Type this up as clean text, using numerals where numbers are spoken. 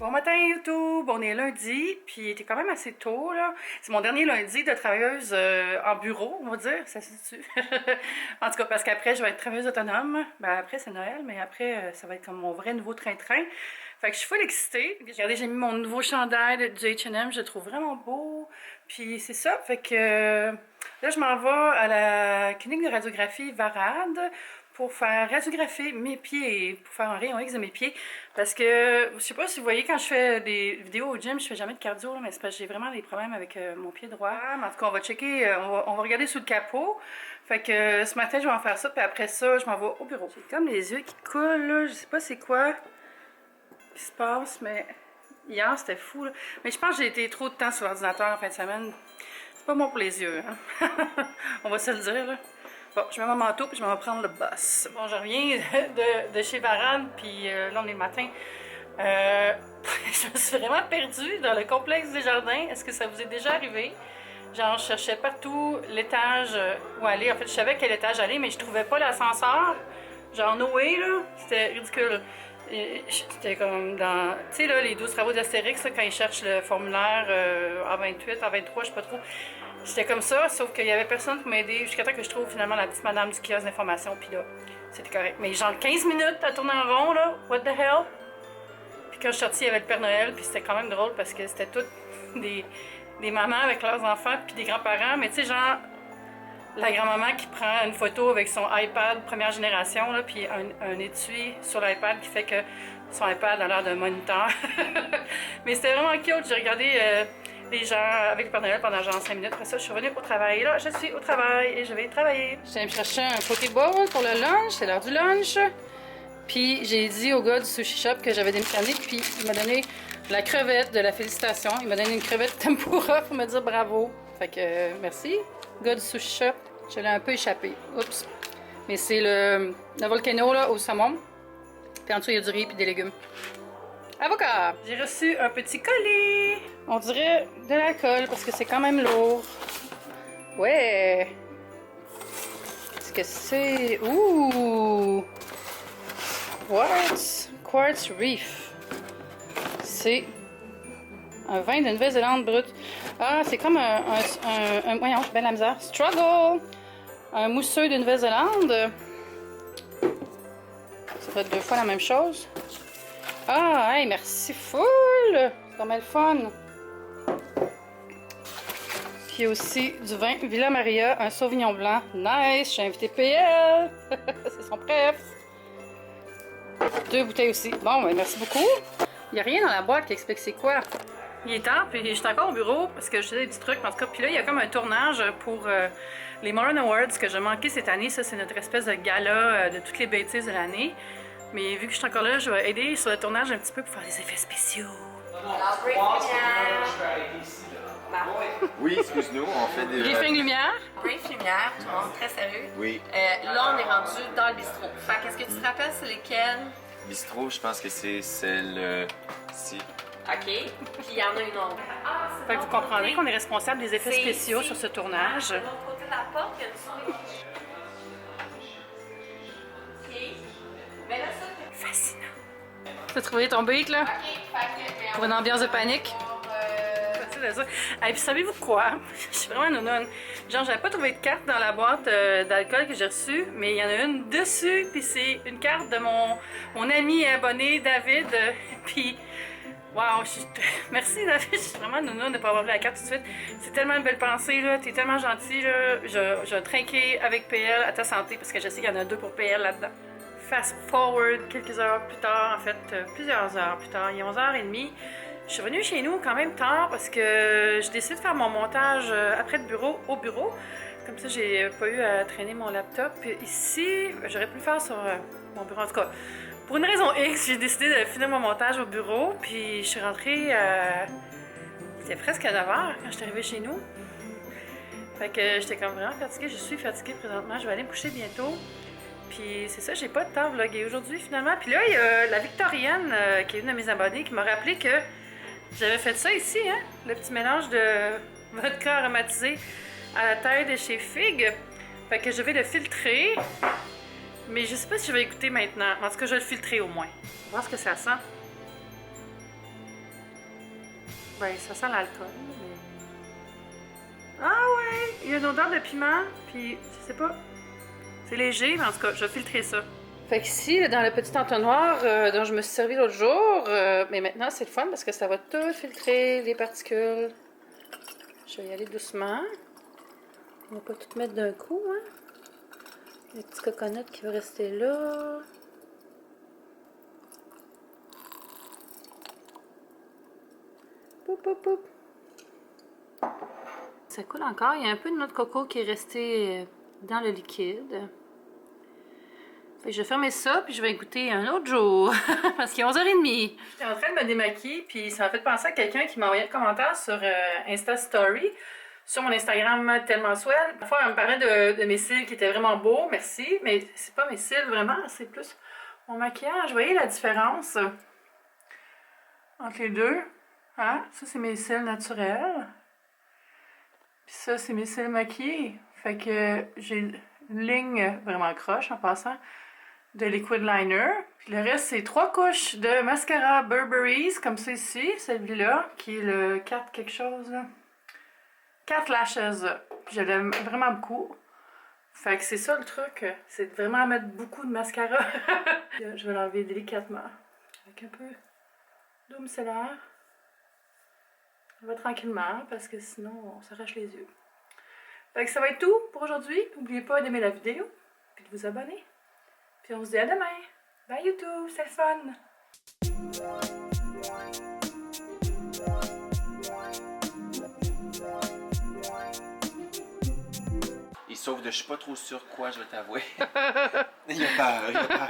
Bon matin YouTube, on est lundi, puis il était quand même assez tôt là. C'est mon dernier lundi de travailleuse en bureau, on va dire, ça se situe. En tout cas, parce qu'après je vais être travailleuse autonome. Ben après c'est Noël, mais après ça va être comme mon vrai nouveau train-train. Fait que je suis full excitée. Regardez, j'ai mis mon nouveau chandail du H&M, je le trouve vraiment beau. Puis c'est ça, fait que là je m'en vais à la clinique de radiographie Varade pour faire radiographier mes pieds, pour faire un rayon X de mes pieds. Parce que, je sais pas si vous voyez, quand je fais des vidéos au gym, je fais jamais de cardio, mais c'est parce que j'ai vraiment des problèmes avec mon pied droit. En tout cas, on va checker, on va regarder sous le capot. Fait que ce matin, je vais en faire ça, puis après ça, je m'en vais au bureau. J'ai comme les yeux qui coulent, là, je sais pas c'est quoi qui se passe, mais hier, c'était fou, là. Mais je pense que j'ai été trop de temps sur l'ordinateur en fin de semaine. C'est pas bon pour les yeux, hein. On va se le dire, là. Bon, je mets mon manteau puis je vais me prendre le bus. Bon, je reviens de chez Varane, puis là, on est le matin. Je me suis vraiment perdue dans le complexe des jardins. Est-ce que ça vous est déjà arrivé? Genre, je cherchais partout l'étage où aller. En fait, je savais quel étage aller, mais je trouvais pas l'ascenseur. Genre, no way, là. C'était ridicule. C'était comme dans, tu sais, là, les 12 travaux d'Astérix, quand ils cherchent le formulaire A28, A23, je sais pas trop. J'étais comme ça, sauf qu'il y avait personne pour m'aider jusqu'à temps que je trouve finalement la petite madame du kiosque d'information, puis là, c'était correct. Mais genre 15 minutes à tourner en rond, là, what the hell? Puis quand je suis sortie, il y avait le Père Noël, puis c'était quand même drôle parce que c'était toutes des mamans avec leurs enfants, puis des grands-parents, mais tu sais, genre, la grand-maman qui prend une photo avec son iPad première génération, là, puis un étui sur l'iPad qui fait que son iPad a l'air d'un moniteur. Mais c'était vraiment cute, j'ai regardé les gens avec le Père Noël pendant genre 5 minutes. Après ça, je suis revenue au travail. Et là, je suis au travail et je vais travailler. Je viens me chercher un poké bowl pour le lunch, c'est l'heure du lunch. Puis j'ai dit au gars du sushi shop que j'avais démissionné, puis il m'a donné la crevette de la félicitation. Il m'a donné une crevette tempura pour me dire bravo. Fait que merci, gars du sushi shop. Je l'ai un peu échappé. Oups. Mais c'est le volcano là, au saumon. Puis en dessous, il y a du riz et des légumes. Avocat! J'ai reçu un petit colis. On dirait de l'alcool parce que c'est quand même lourd. Ouais! Qu'est-ce que c'est? Ouh! Quartz Reef. C'est un vin de Nouvelle-Zélande brut. Ah, c'est comme voyons, j'ai bien la misère. Struggle! Un mousseux de Nouvelle-Zélande. Ça va être 2 fois la même chose. Ah, hey, merci full! C'est vraiment le fun. Puis aussi du vin Villa Maria, un Sauvignon blanc. Nice! J'ai invité PL! C'est son préf. 2 bouteilles aussi. Bon, ben merci beaucoup. Il n'y a rien dans la boîte qui explique c'est quoi. Il est tard, puis je suis encore au bureau parce que je faisais des petits trucs. En tout cas, puis là, il y a comme un tournage pour les Moran Awards que j'ai manqué cette année. Ça, c'est notre espèce de gala de toutes les bêtises de l'année. Mais vu que je suis encore là, je vais aider sur le tournage un petit peu pour faire des effets spéciaux. Oui, excuse-nous, on fait des... Briefing lumière. Brief lumière, tout le monde très sérieux. Oui. Là, on est rendu dans le bistrot. Fait qu'est-ce que tu te rappelles, c'est lesquels? Bistrot, je pense que c'est celle-ci. OK. Puis il y en a une autre. Ah, c'est Fait que vous comprendrez qu'on est responsable des effets spéciaux sur ce tournage. De l'autre côté de la porte, il y a une switch. OK. Mais là, ça, c'est Fascinant. Tu as trouvé ton beat, là? OK. Fait que... Pour une ambiance de panique. Et puis savez-vous quoi? Je suis vraiment nounoune. Genre, j'avais pas trouvé de carte dans la boîte d'alcool que j'ai reçue, mais il y en a une dessus, puis c'est une carte de mon ami abonné David. Puis, wow, merci David, je suis vraiment nounoune de pas avoir vu la carte tout de suite. C'est tellement une belle pensée, là. T'es tellement gentil, là. Je vais trinquer avec PL à ta santé, parce que je sais qu'il y en a 2 pour PL là-dedans. Fast forward, quelques heures plus tard, en fait, plusieurs heures plus tard, il est 11h30. Je suis venue chez nous quand même tard parce que j'ai décidé de faire mon montage après le bureau, au bureau. Comme ça, j'ai pas eu à traîner mon laptop. Ici, j'aurais pu le faire sur mon bureau. En tout cas, pour une raison X, j'ai décidé de finir mon montage au bureau. Puis je suis rentrée c'était presque à 9h quand je suis arrivée chez nous. Fait que j'étais comme vraiment fatiguée. Je suis fatiguée présentement. Je vais aller me coucher bientôt. Puis c'est ça, j'ai pas de temps à vlogger aujourd'hui finalement. Puis là, il y a la Victorienne qui est une de mes abonnées qui m'a rappelé que j'avais fait ça ici, hein? Le petit mélange de vodka aromatisé à la taille de chez Fig. Fait que je vais le filtrer. Mais je sais pas si je vais écouter maintenant. En tout cas, je vais le filtrer au moins. On va voir ce que ça sent. Ben, ça sent l'alcool, mais... Ah ouais! Il y a une odeur de piment, puis je sais pas. C'est léger, mais en tout cas, je vais filtrer ça. Fait qu'ici, là, dans le petit entonnoir dont je me suis servi l'autre jour, mais maintenant c'est le fun parce que ça va tout filtrer, les particules. Je vais y aller doucement. On va pas tout mettre d'un coup, hein. Les petits coconuts qui vont rester là. Poup, poup, poup. Ça coule encore. Il y a un peu de noix de coco qui est resté dans le liquide. Fait que je vais fermer ça, puis je vais écouter un autre jour. Parce qu'il est 11h30. J'étais en train de me démaquiller, puis ça m'a fait penser à quelqu'un qui m'a envoyé un commentaire sur Insta Story, sur mon Instagram Tellement Swell. Parfois, elle me parlait de mes cils qui étaient vraiment beaux, merci, mais c'est pas mes cils vraiment, c'est plus mon maquillage. Vous voyez la différence entre les deux? Hein? Ça, c'est mes cils naturels. Puis ça, c'est mes cils maquillés. Fait que j'ai une ligne vraiment croche en passant de liquid liner. Puis le reste, c'est 3 couches de mascara Burberry's, comme ça ici, celui-là, qui est le 4 quelque chose, là. 4 lashes. Puis je l'aime vraiment beaucoup. Fait que c'est ça le truc, c'est de vraiment mettre beaucoup de mascara. Je vais l'enlever délicatement, avec un peu d'eau micellaire. On va tranquillement, parce que sinon, on s'arrache les yeux. Fait que ça va être tout pour aujourd'hui. N'oubliez pas d'aimer la vidéo, puis de vous abonner. Puis on se dit à demain. Bye YouTube, c'est le fun! Et sauf de je suis pas trop sûr quoi, je vais t'avouer. Il a peur, il a peur.